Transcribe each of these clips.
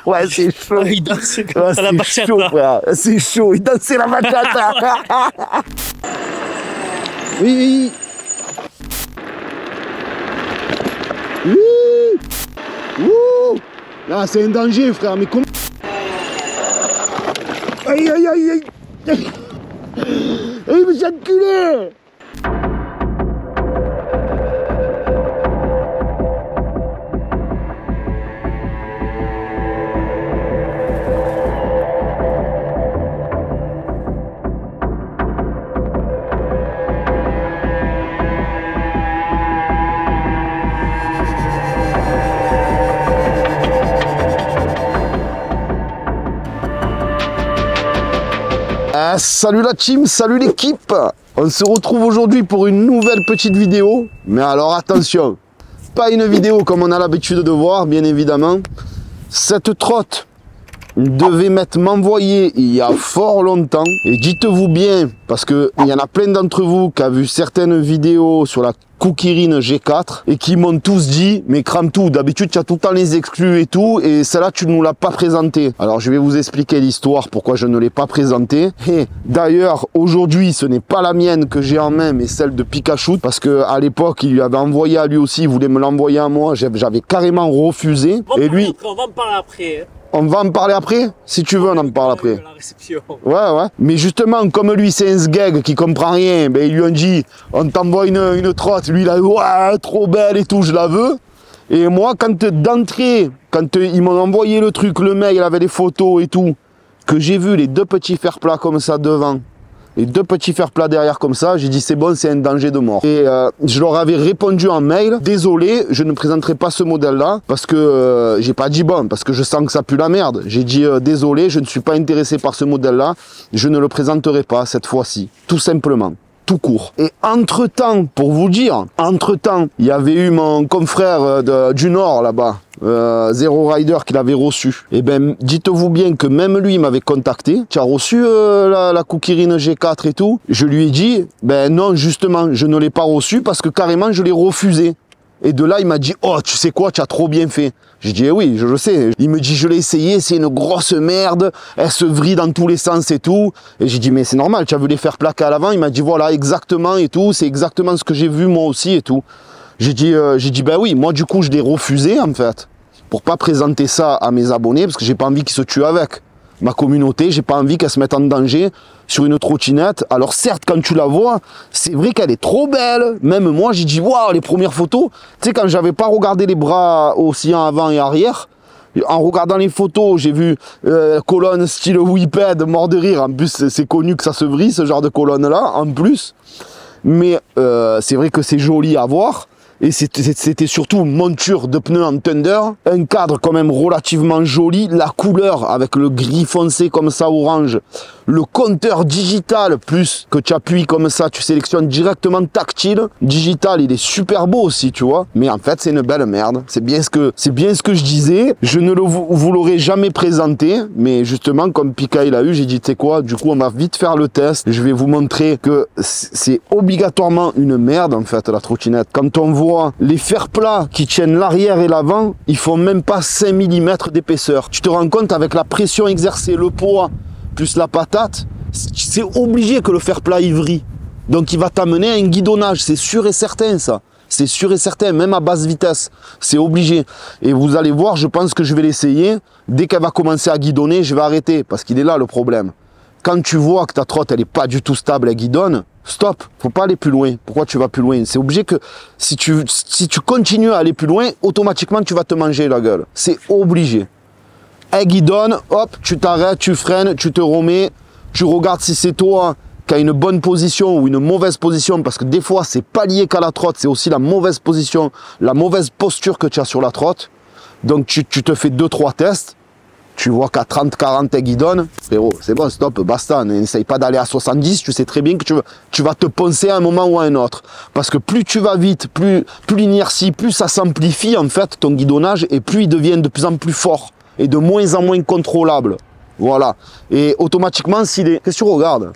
Ouais, c'est chaud. Il dansait Ouais, à la c'est bachata. chaud, frère. C'est chaud. Il dansait la bachata. Oui. Oui. Ouh. Là, c'est un danger, frère. Mais comment... Aïe, aïe, aïe, aïe. Il me s'est enculé. Salut la team, salut l'équipe. On se retrouve aujourd'hui pour une nouvelle petite vidéo. Mais alors attention, pas une vidéo comme on a l'habitude de voir, bien évidemment. Cette trotte devait m'envoyer il y a fort longtemps. Et dites-vous bien, parce qu'il y en a plein d'entre vous qui ont vu certaines vidéos sur la Koukirine G4 et qui m'ont tous dit, mais crame tout, d'habitude tu as tout le temps les exclus et tout, et celle-là tu nous l'as pas présentée. Alors je vais vous expliquer l'histoire, pourquoi je ne l'ai pas présentée. Et d'ailleurs aujourd'hui ce n'est pas la mienne que j'ai en main, mais celle de Pikachu, parce que à l'époque il lui avait envoyé à lui aussi, il voulait me l'envoyer à moi, j'avais carrément refusé. Et lui, on va en parler après. on va en parler après? Si tu veux, on en parle après. La réception. Ouais. Mais justement, comme lui, c'est un sgeg qui comprend rien, ben, ils lui ont dit, on t'envoie une trotte. Lui, il a dit, ouais, trop belle et tout, je la veux. Et moi, d'entrée, quand ils m'ont envoyé le truc, le mail, il avait les photos et tout, que j'ai vu les deux petits fers plats comme ça devant, les deux petits fers plats derrière comme ça, j'ai dit c'est bon, c'est un danger de mort. Et je leur avais répondu en mail, désolé, je ne présenterai pas ce modèle-là, parce que j'ai pas dit bon, parce que je sens que ça pue la merde. J'ai dit désolé, je ne suis pas intéressé par ce modèle-là, je ne le présenterai pas cette fois-ci, tout simplement. Tout court. Et entre-temps, pour vous dire, entre-temps, il y avait eu mon confrère du Nord là-bas, Zero Rider, qui l'avait reçu. Et ben, dites-vous bien que même lui m'avait contacté. Tu as reçu la Koukirine G4 et tout. Je lui ai dit, ben non, justement, je ne l'ai pas reçu parce que carrément, je l'ai refusé. Et de là, il m'a dit, oh, tu sais quoi, tu as trop bien fait. J'ai dit, eh oui, je le sais. Il me dit, je l'ai essayé, c'est une grosse merde, elle se vrille dans tous les sens et tout. Et j'ai dit, mais c'est normal, tu as vu les faire plaquer à l'avant. Il m'a dit, voilà, exactement et tout, c'est exactement ce que j'ai vu moi aussi et tout. J'ai dit, ben oui, moi du coup, je l'ai refusé en fait, pour pas présenter ça à mes abonnés, parce que j'ai pas envie qu'ils se tuent avec. Ma communauté, j'ai pas envie qu'elle se mette en danger sur une trottinette. Alors certes, quand tu la vois, c'est vrai qu'elle est trop belle. Même moi, j'ai dit, waouh, les premières photos. Tu sais, quand j'avais pas regardé les bras aussi en avant et arrière, en regardant les photos, j'ai vu colonne style Whipped, mort de rire. En plus, c'est connu que ça se vrille, ce genre de colonne-là, en plus. Mais c'est vrai que c'est joli à voir. Et c'était surtout monture de pneus en Thunder, un cadre quand même relativement joli, la couleur avec le gris foncé comme ça orange, le compteur digital plus que tu appuies comme ça, tu sélectionnes directement tactile, digital, il est super beau aussi, tu vois, mais en fait c'est une belle merde, c'est bien ce que je disais, je ne vous l'aurais jamais présenté, mais justement comme Pika il a eu, j'ai dit tu sais quoi, du coup on va vite faire le test, je vais vous montrer que c'est obligatoirement une merde en fait la trottinette. Quand on voit les fers plats qui tiennent l'arrière et l'avant, ils font même pas 5 mm d'épaisseur. Tu te rends compte avec la pression exercée, le poids, plus la patate, c'est obligé que le fer plat il vrille. Donc il va t'amener à un guidonnage, c'est sûr et certain ça. C'est sûr et certain, même à basse vitesse, c'est obligé. Et vous allez voir, je pense que je vais l'essayer. Dès qu'elle va commencer à guidonner, je vais arrêter, parce qu'il est là le problème. Quand tu vois que ta trotte, elle n'est pas du tout stable, elle guidonne, stop, faut pas aller plus loin. Pourquoi tu vas plus loin? C'est obligé que si tu continues à aller plus loin, automatiquement tu vas te manger la gueule. C'est obligé. Elle guidonne, hop, tu t'arrêtes, tu freines, tu te remets, tu regardes si c'est toi qui as une bonne position ou une mauvaise position, parce que des fois c'est pas lié qu'à la trotte, c'est aussi la mauvaise position, la mauvaise posture que tu as sur la trotte. Donc tu te fais 2-3 tests. Tu vois qu'à 30-40 elle guidonne, frérot, c'est bon, stop, basta, n'essaye pas d'aller à 70, tu sais très bien que tu vas te poncer à un moment ou à un autre. Parce que plus tu vas vite, plus l'inertie, plus ça s'amplifie en fait, ton guidonnage, et plus il devient de plus en plus fort, et de moins en moins contrôlable. Voilà. Et automatiquement, s'il est... Qu'est-ce que tu regardes?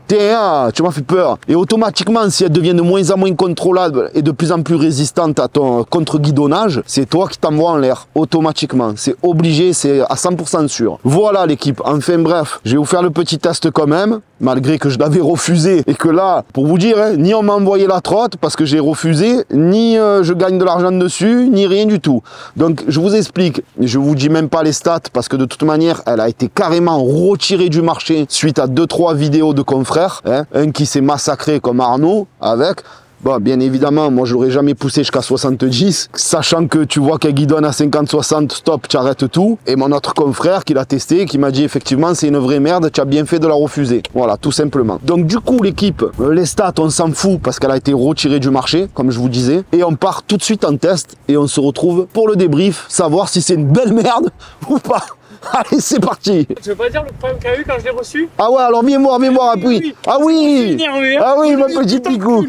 Tiens, tu m'as fait peur. Et automatiquement, si elle devient de moins en moins contrôlable et de plus en plus résistante à ton contre-guidonnage, c'est toi qui t'envoies en l'air. Automatiquement. C'est obligé, c'est à 100% sûr. Voilà l'équipe. Enfin bref, je vais vous faire le petit test quand même, malgré que je l'avais refusé. Et que là, pour vous dire, hein, ni on m'a envoyé la trotte parce que j'ai refusé, ni je gagne de l'argent dessus, ni rien du tout. Donc je vous explique. Je vous dis même pas les stats parce que de toute manière, elle a été carrément retirée du marché suite à 2-3 vidéos de confrères. Hein, un qui s'est massacré comme Arnaud avec. Bon, bien évidemment, moi je l'aurais jamais poussé jusqu'à 70, sachant que tu vois qu'elle guidonne à 50-60, stop, tu arrêtes tout. Et mon autre confrère qui l'a testé, qui m'a dit effectivement c'est une vraie merde, tu as bien fait de la refuser. Voilà, tout simplement. Donc du coup l'équipe, les stats on s'en fout parce qu'elle a été retirée du marché, comme je vous disais. Et on part tout de suite en test et on se retrouve pour le débrief, savoir si c'est une belle merde ou pas. Allez, c'est parti. Tu veux pas dire le problème qu'il y a eu quand je l'ai reçu? Ah ouais, alors viens voir, oui. Ah oui. Ah oui, mon petit picou.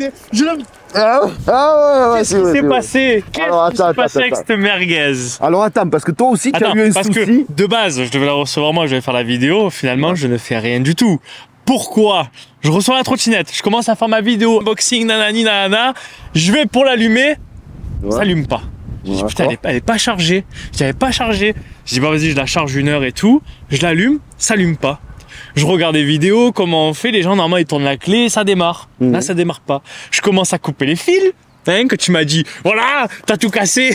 Ah ouais, qu'est-ce qui s'est passé? Qu'est-ce qui s'est passé avec cette merguez? Alors attends, parce que toi aussi tu as eu un souci. Que de base, je devais la recevoir moi, je devais faire la vidéo. Finalement, je ne fais rien du tout. Pourquoi? Je reçois la trottinette, je commence à faire ma vidéo unboxing, nanani, nanana. Je vais pour l'allumer, ça allume pas. Je dis putain, elle est pas chargée. Je l'avais pas chargée. Je dis bah vas-y, je la charge 1 heure et tout. Je l'allume, ça allume pas. Je regarde des vidéos, comment on fait. Les gens normalement ils tournent la clé, ça démarre. Là ça démarre pas. Je commence à couper les fils. Hein, que tu m'as dit, voilà, t'as tout cassé.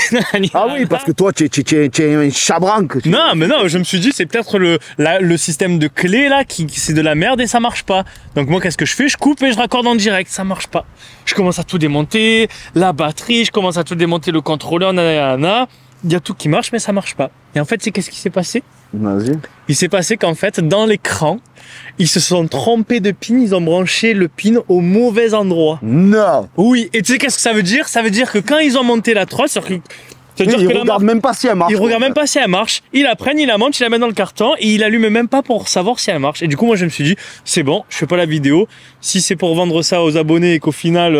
Ah oui, parce que toi, tu es un chabranque. Non, mais non, je me suis dit, c'est peut-être le système de clé là, qui c'est de la merde et ça marche pas. Donc moi, qu'est-ce que je fais? Je coupe et je raccorde en direct, ça marche pas. Je commence à tout démonter, la batterie, je commence à tout démonter, le contrôleur, nanana. Il y a tout qui marche, mais ça marche pas. Et en fait, c'est qu'est-ce qui s'est passé? Vas-y. Il s'est passé qu'en fait, dans l'écran, ils se sont trompés de pin, ils ont branché le pin au mauvais endroit. Non. Oui, et tu sais qu'est-ce que ça veut dire? Ça veut dire que quand ils ont monté la trotte, ils regardent même pas si elle marche. Ils regardent même pas si elle marche. Ils la prennent, ils la montent, ils la mettent dans le carton et ils l'allument même pas pour savoir si elle marche. Et du coup, moi, je me suis dit, c'est bon, je fais pas la vidéo. Si c'est pour vendre ça aux abonnés et qu'au final,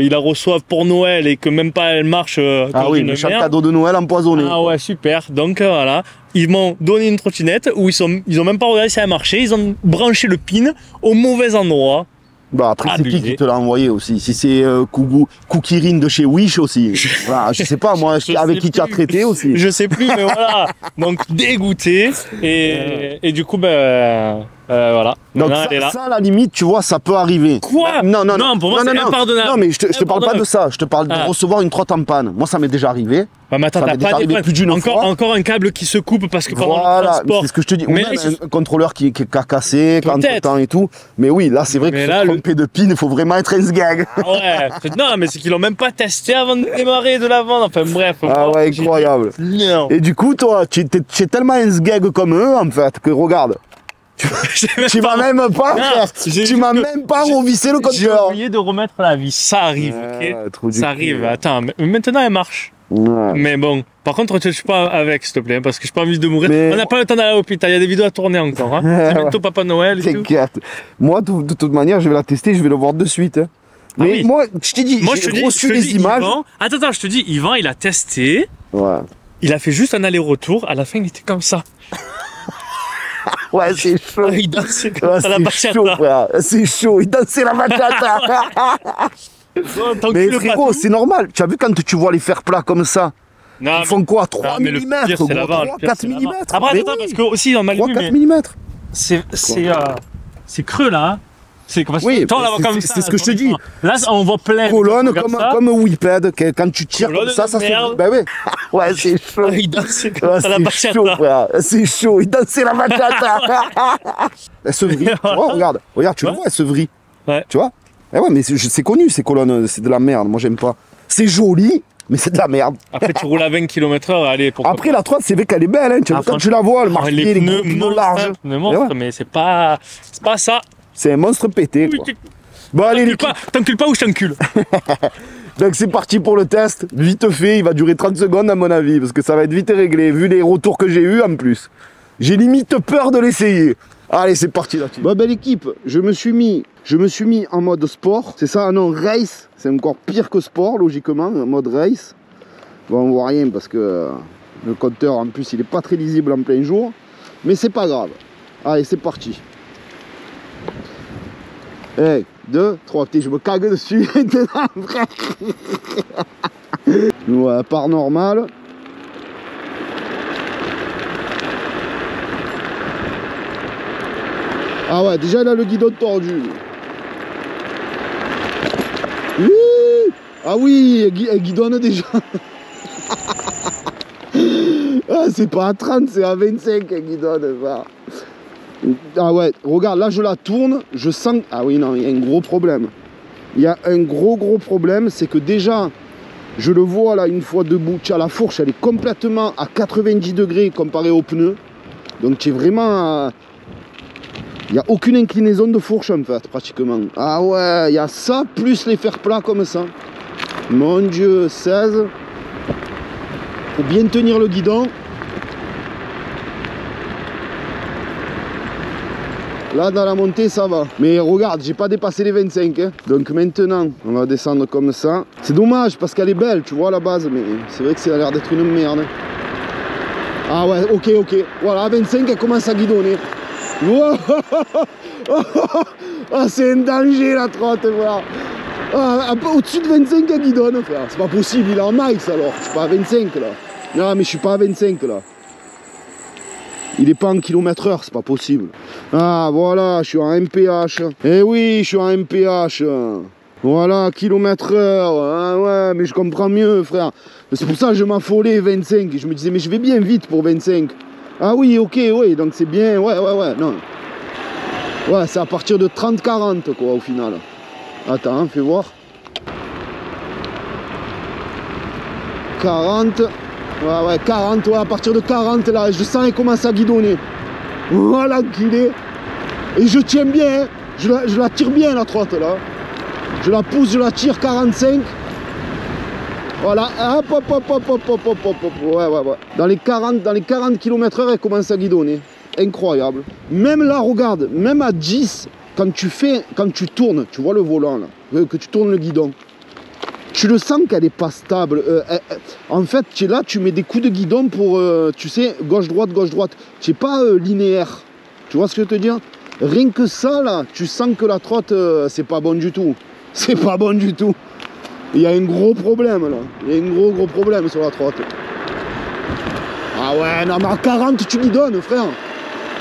ils la reçoivent pour Noël et que même pas elle marche. Ah oui, le cadeau de Noël empoisonné. Ah ouais, super. Donc voilà. Ils m'ont donné une trottinette où ils ont même pas regardé si elle marchait. Ils ont branché le pin au mauvais endroit. Bah après c'est qui te l'a envoyé aussi? Si c'est Cookirine de chez Wish aussi. Voilà, je sais pas moi, avec qui tu as traité aussi. Je sais plus, mais voilà. Donc dégoûté et du coup voilà. Donc ça, à la limite, tu vois, ça peut arriver. Quoi? Non, pour moi c'est impardonnable. Non, mais je te parle pas de ça. Je te parle de recevoir une trotte en panne. Moi, ça m'est déjà arrivé. Bah, mais attends, t'as pas plus d'une fois. Encore un câble qui se coupe parce que pendant le transport. C'est ce que je te dis. Ou même un contrôleur qui a cassé, entre-temps et tout. Mais oui, là, c'est vrai que se tromper de pin, il faut vraiment être un sgag. Ouais. Non, mais c'est qu'ils l'ont même pas testé avant de démarrer de la vente. Enfin bref. Ah ouais, incroyable. Et du coup, toi, tu es tellement un sgag comme eux, en fait, que regarde. Tu m'as même pas, tu m'as même pas revissé le conteneur. J'ai oublié de remettre la vis. Ça arrive, ok. Ça arrive. Attends, mais maintenant elle marche. Ouais. Mais bon, par contre, tu ne suis pas avec, s'il te plaît, parce que j'ai pas envie de mourir. On n'a pas le temps d'aller à l'hôpital. Il y a des vidéos à tourner encore. Hein. C'est bientôt Papa Noël et tout. T'inquiète. Moi, de toute manière, je vais la tester. Je vais le voir de suite. Hein. Mais oui. Moi, je t'ai dit, j'ai reçu les images. Attends, je te dis, Yvan, il a testé. Ouais. Il a fait juste un aller-retour. À la fin, il était comme ça. Ouais, c'est chaud. Il dansait comme ça, la bachata. C'est chaud, il dansait la bachata. Mais frérot, c'est normal. Tu as vu quand tu vois les fers plats comme ça? Non, ils font quoi? 3 mm, 4 mm. Après, attends, parce que aussi dans ma 3-4 mm. C'est creux là. C'est ce que je te dis. Là, on voit plein. Colonne comme Whipped, quand tu tires comme ça se. Bah ouais. Ouais, c'est chaud. Il dansait comme ça, la bachata. C'est chaud, il dansait la bachata. Elle se vrille. Regarde, tu le vois, elle se vrille. Ouais. Tu vois? Eh ouais, mais c'est connu ces colonnes, c'est de la merde. Moi, j'aime pas. C'est joli. Mais c'est de la merde. Après, tu roules à 20 km/h, allez, pourquoi Après, la trotte, c'est vrai qu'elle est belle, hein. Quand tu la vois, le marqué, les pneus larges. Mais c'est pas ça. C'est un monstre pété, quoi. Bon, allez, t'encule pas ou je t'encule. Donc, c'est parti pour le test. Vite fait, il va durer 30 secondes, à mon avis, parce que ça va être vite réglé, vu les retours que j'ai eus en plus. J'ai limite peur de l'essayer. Allez, c'est parti là-dessus. Bon, ben, l'équipe, je me suis mis en mode sport. C'est ça, non, race. C'est encore pire que sport, logiquement, en mode race. Bon, on voit rien parce que le compteur, en plus, il est pas très lisible en plein jour. Mais c'est pas grave. Allez, c'est parti. 1, 2, 3. Putain, je me cague dessus maintenant, frère. Ouais, part normale. Ah ouais, déjà il a le guidon tordu. Ah oui, elle guidonne déjà. Ah, c'est pas à 30, c'est à 25 qu'elle guidonne. Ah ouais, regarde, là je la tourne, je sens... Ah oui, non, il y a un gros problème. Il y a un gros problème, c'est que déjà, je le vois là, une fois debout, tu as la fourche, elle est complètement à 90 degrés comparée au pneu. Donc tu es vraiment... Il n'y a aucune inclinaison de fourche en fait, pratiquement. Ah ouais, il y a ça, plus les fers plats comme ça. Mon Dieu, 16. Faut bien tenir le guidon. Là, dans la montée, ça va. Mais regarde, j'ai pas dépassé les 25. Hein. Donc maintenant, on va descendre comme ça. C'est dommage parce qu'elle est belle, tu vois, à la base. Mais c'est vrai que ça a l'air d'être une merde. Ah ouais, ok. Voilà, à 25, elle commence à guidonner. Wow. Ah, c'est un danger la trotte, voilà. Ah, au-dessus de 25 elle guidonne, frère. C'est pas possible, il est en max alors. Je suis pas à 25 là. Non, mais je suis pas à 25 là. Il est pas en km/h, c'est pas possible. Ah, voilà, je suis en MPH. Eh oui, je suis en MPH. Voilà, km/h. Ah ouais, mais je comprends mieux, frère. C'est pour ça que je m'affolais 25. Je me disais, mais je vais bien vite pour 25. Ah oui, ok, oui, donc c'est bien, ouais, non. Ouais, c'est à partir de 30-40, quoi, au final. Attends, hein, fais voir. 40. Ouais, 40, ouais, à partir de 40, là, je sens qu'elle commence à guidonner. Voilà, enculé. Et je tiens bien, hein. Je la tire bien, la trotte, là. Je la pousse, je la tire, 45. Voilà, hop. Ouais. Dans les 40 km/h, elle commence à guidonner. Incroyable. Même là, regarde, même à 10, quand tu tournes, tu vois le volant là, que tu tournes le guidon, tu le sens qu'elle n'est pas stable. En fait, tu es là, tu mets des coups de guidon pour, tu sais, gauche-droite. Tu n'es pas linéaire. Tu vois ce que je veux te dire? Rien que ça, là, tu sens que la trotte, c'est pas bon du tout. C'est pas bon du tout. Il y a un gros problème là. Il y a un gros problème sur la trotte. Ah ouais, non mais à 40 tu guidonnes, frère.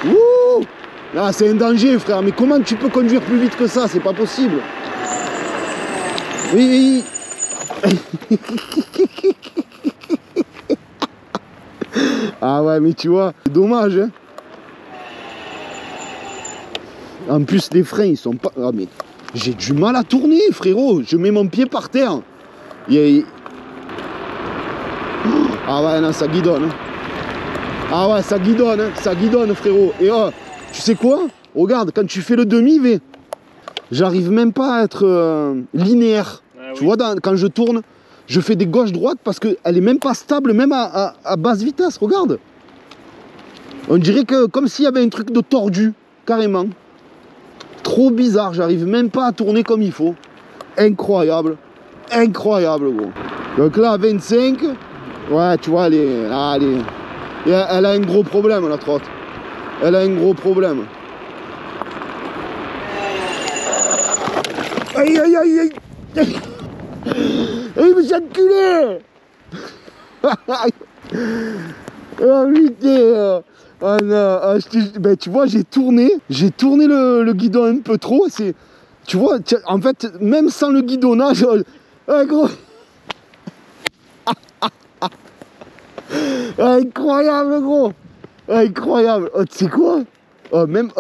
Ouh. Là c'est un danger, frère. Mais comment tu peux conduire plus vite que ça? C'est pas possible. Oui. Ah ouais, mais tu vois, c'est dommage, hein. En plus, les freins, ils sont pas... Ah mais... J'ai du mal à tourner, frérot. Je mets mon pied par terre. Ah ouais, non, ça guidonne. Ah ouais, ça guidonne, frérot. Et oh, tu sais quoi? Regarde, quand tu fais le demi-V, j'arrive même pas à être linéaire. Ah, tu vois, quand je tourne, je fais des gauches-droites parce qu'elle est même pas stable, même à basse vitesse. Regarde. On dirait que comme s'il y avait un truc de tordu, carrément. Trop bizarre, j'arrive même pas à tourner comme il faut. Incroyable, gros. Donc là, 25, ouais, tu vois, elle a un gros problème, la trotte. Elle a un gros problème. Aïe. Il me s'est enculé. Oh putain. Ah non, ben, tu vois, j'ai tourné le guidon un peu trop. Tu vois, en fait, même sans le guidonnage, gros. Incroyable, gros. Incroyable. Oh, tu sais quoi?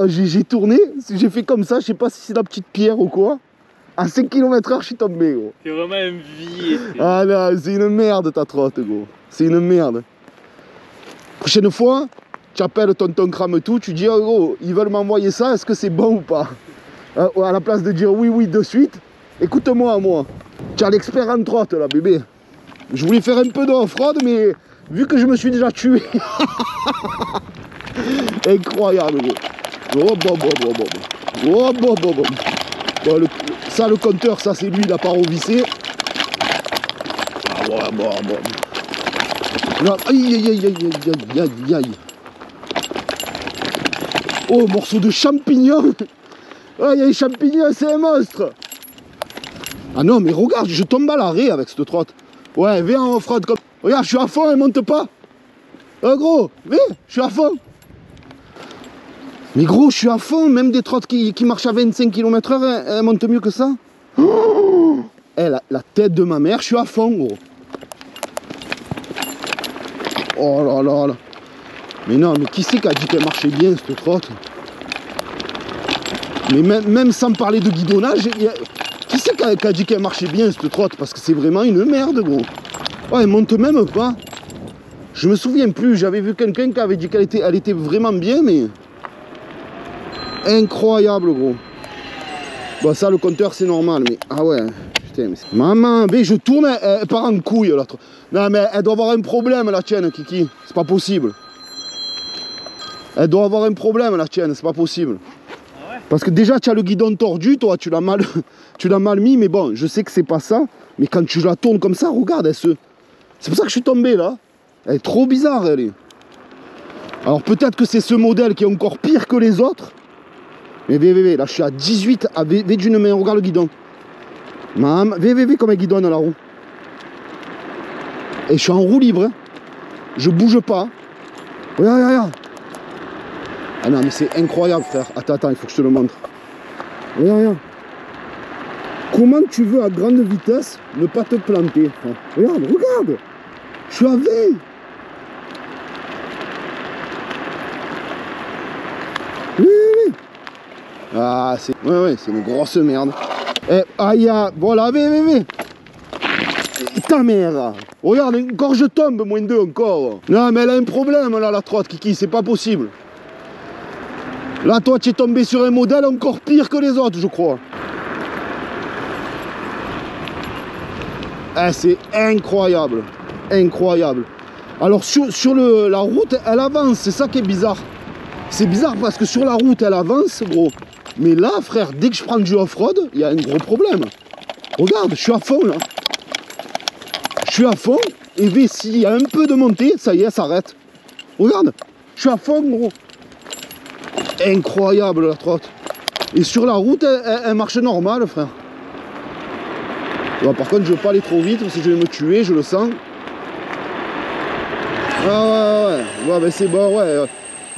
J'ai tourné, j'ai fait comme ça, je sais pas si c'est la petite pierre ou quoi. À 5 km/h, je suis tombé, gros. C'est vraiment un vie. Ah là, c'est une merde ta trotte, gros. C'est une merde. Prochaine fois, tu appelles tonton crame tout, tu dis oh gros, ils veulent m'envoyer ça, est-ce que c'est bon ou pas? À la place de dire oui de suite, écoute-moi, moi. Tu as l'expert en trotte là, bébé. Je voulais faire un peu d'off-road, mais vu que je me suis déjà tué. Incroyable, gros. Bon, ça, le compteur, ça c'est lui, il a pas revissé. Ah bon. Non, aïe. Oh, morceau de champignon. Ah, il y a les champignons, c'est un monstre. Ah non, mais regarde, je tombe à l'arrêt avec cette trotte. Ouais, viens en off-road comme... Regarde, je suis à fond, elle monte pas. Gros, viens, je suis à fond. Mais gros, je suis à fond, même des trottes qui marchent à 25 km/h, elles montent mieux que ça. Oh, la tête de ma mère, je suis à fond, gros. Oh là là là. Mais non, mais qui c'est qui a dit qu'elle marchait bien, cette trotte? Mais même sans parler de guidonnage, qui c'est qui a dit qu'elle marchait bien, cette trotte? Parce que c'est vraiment une merde, gros. Ouais, elle monte même pas. Je me souviens plus, j'avais vu quelqu'un qui avait dit qu'elle était vraiment bien, mais... Incroyable, gros. Bon, ça, le compteur, c'est normal, mais... Ah ouais, putain, mais... Maman, mais je tourne, elle part en couille, là. Non, mais elle doit avoir un problème, la tienne, Kiki. C'est pas possible. Elle doit avoir un problème, la tienne, c'est pas possible. Ah ouais. Parce que déjà, tu as le guidon tordu, toi, tu l'as mal mis, mais bon, je sais que c'est pas ça. Mais quand tu la tournes comme ça, regarde, elle se... C'est pour ça que je suis tombé, là. Elle est trop bizarre, elle est. Alors, peut-être que c'est ce modèle qui est encore pire que les autres. Mais VVV, là je suis à 18, à V d'une main, regarde le guidon. Maman, VVV comme elle guidonne la roue. Et je suis en roue libre, hein. Je bouge pas. Regarde, regarde. Ah non mais c'est incroyable frère. Attends, il faut que je te le montre. Regarde, regarde. Comment tu veux à grande vitesse ne pas te planter, frère. Regarde, regarde. Je suis à V. Ah, c'est... Ouais, c'est une grosse merde. Eh, aïe, voilà, mais... Ta mère. Regarde, encore je tombe, moins 2 encore. Non, mais elle a un problème, là, la trotte, Kiki, c'est pas possible. Là, toi, tu es tombé sur un modèle encore pire que les autres, je crois. Eh, c'est incroyable. Incroyable. Alors, sur la route, elle avance, c'est ça qui est bizarre. C'est bizarre parce que sur la route, elle avance, gros. Mais là, frère, dès que je prends du off-road, il y a un gros problème. Regarde, je suis à fond, là. Je suis à fond, et s'il y a un peu de montée, ça y est, ça arrête. Regarde, je suis à fond, gros. Incroyable, la trotte. Et sur la route, elle marche normal, frère. Bon, par contre, je veux pas aller trop vite, parce que je vais me tuer, je le sens. Ah ouais, ben c'est bon, ouais.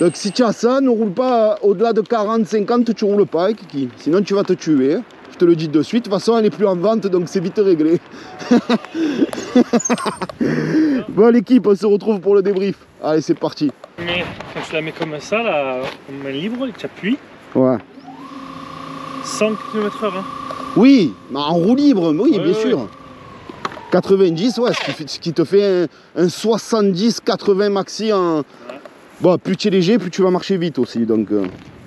Donc si tu as ça, ne roule pas au-delà de 40, 50, tu roules pas, Kiki. Sinon tu vas te tuer. Je te le dis de suite. De toute façon, elle n'est plus en vente, donc c'est vite réglé. Bon l'équipe, on se retrouve pour le débrief. Allez, c'est parti. Mais quand tu la mets comme ça, là, en main libre, et que tu appuies. Ouais. 100 km/h. Hein. Oui, mais en roue libre, oui, bien sûr. Ouais. 90, ouais, ce qui te fait un 70-80 maxi en... Ouais. Bon, plus tu es léger, plus tu vas marcher vite aussi, donc...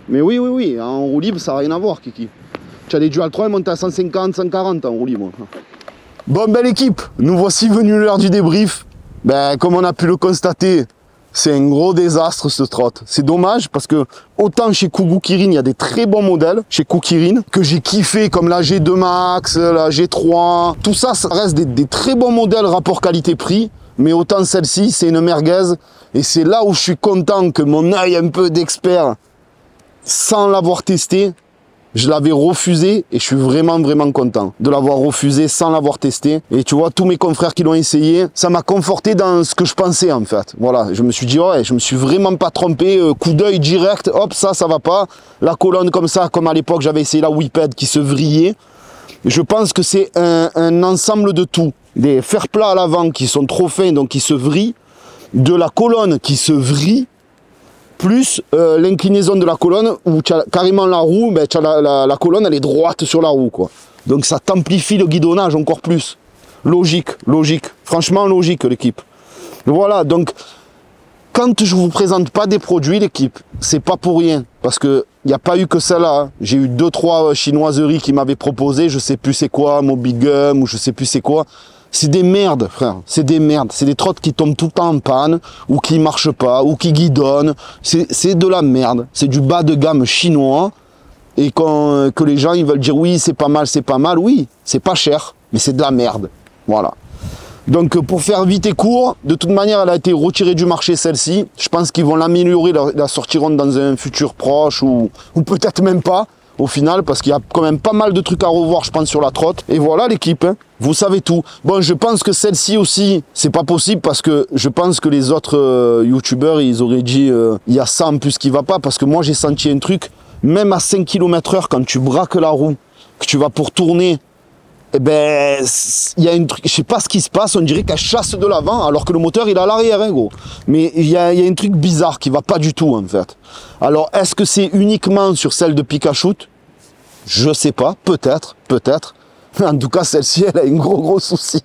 Mais oui, en roue libre, ça n'a rien à voir, Kiki. Tu as des Dual 3, ils montent à 150, 140 en roue libre. Bon, belle équipe, nous voici venus l'heure du débrief. Ben, comme on a pu le constater, c'est un gros désastre, ce trotte. C'est dommage, parce que autant chez Kugu Kirin, il y a des très bons modèles, chez Kugu Kirin, que j'ai kiffé, comme la G2 Max, la G3. Tout ça, ça reste des très bons modèles rapport qualité-prix. Mais autant celle-ci, c'est une merguez. Et c'est là où je suis content que mon œil un peu d'expert, sans l'avoir testé, je l'avais refusé et je suis vraiment content de l'avoir refusé sans l'avoir testé. Et tu vois, tous mes confrères qui l'ont essayé, ça m'a conforté dans ce que je pensais en fait. Voilà, je me suis dit, ouais, je me suis vraiment pas trompé, coup d'œil direct, hop, ça va pas. La colonne comme ça, comme à l'époque j'avais essayé la Whippet qui se vrillait. Je pense que c'est un ensemble de tout. Des fers plats à l'avant qui sont trop fins, donc qui se vrillent, de la colonne qui se vrille, plus l'inclinaison de la colonne où tu as carrément la roue, ben, la colonne elle est droite sur la roue, quoi. Donc ça t'amplifie le guidonnage encore plus. Logique, franchement logique l'équipe. Voilà, donc quand je vous présente pas des produits l'équipe, c'est pas pour rien, parce que il n'y a pas eu que celle-là, hein. J'ai eu 2-3 chinoiseries qui m'avaient proposé, je sais plus c'est quoi, Mobigum ou je sais plus c'est quoi. C'est des merdes, frère, c'est des merdes. C'est des trottes qui tombent tout le temps en panne, ou qui marchent pas, ou qui guidonnent. C'est de la merde. C'est du bas de gamme chinois. Et que les gens ils veulent dire oui, c'est pas mal, oui, c'est pas cher, mais c'est de la merde. Voilà. Donc pour faire vite et court, de toute manière elle a été retirée du marché celle-ci. Je pense qu'ils vont l'améliorer, la sortiront dans un futur proche ou peut-être même pas au final, parce qu'il y a quand même pas mal de trucs à revoir je pense sur la trotte. Et voilà l'équipe, hein. Vous savez tout. Bon, je pense que celle-ci aussi, c'est pas possible parce que je pense que les autres youtubeurs, ils auraient dit il y a ça en plus qui va pas, parce que moi j'ai senti un truc, même à 5 km/h quand tu braques la roue, que tu vas pour tourner, eh ben, il y a un truc, je sais pas ce qui se passe, on dirait qu'elle chasse de l'avant alors que le moteur il est à l'arrière, hein, gros. Mais il y a un truc bizarre qui va pas du tout en fait. Alors est-ce que c'est uniquement sur celle de Pikachu? Je sais pas, peut-être. En tout cas, celle-ci, elle a un gros souci.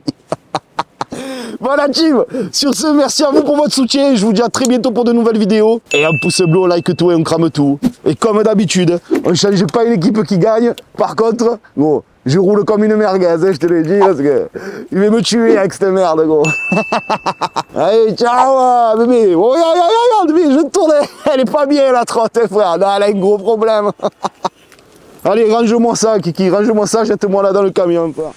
Voilà, team. Sur ce, merci à vous pour votre soutien. Je vous dis à très bientôt pour de nouvelles vidéos. Et un pouce bleu, on like tout et on crame tout. Et comme d'habitude, on ne change pas une équipe qui gagne. Par contre, gros, je roule comme une merguez, hein, je te l'ai dit, parce que il va me tuer avec cette merde, gros. Allez, ciao, bébé. Oh, regarde, bébé, je tourne. Elle est pas bien, la trotte, hein, frère. Non, elle a un gros problème. Allez, range-moi ça, Kiki, range-moi ça, jette-moi là dans le camion, frère.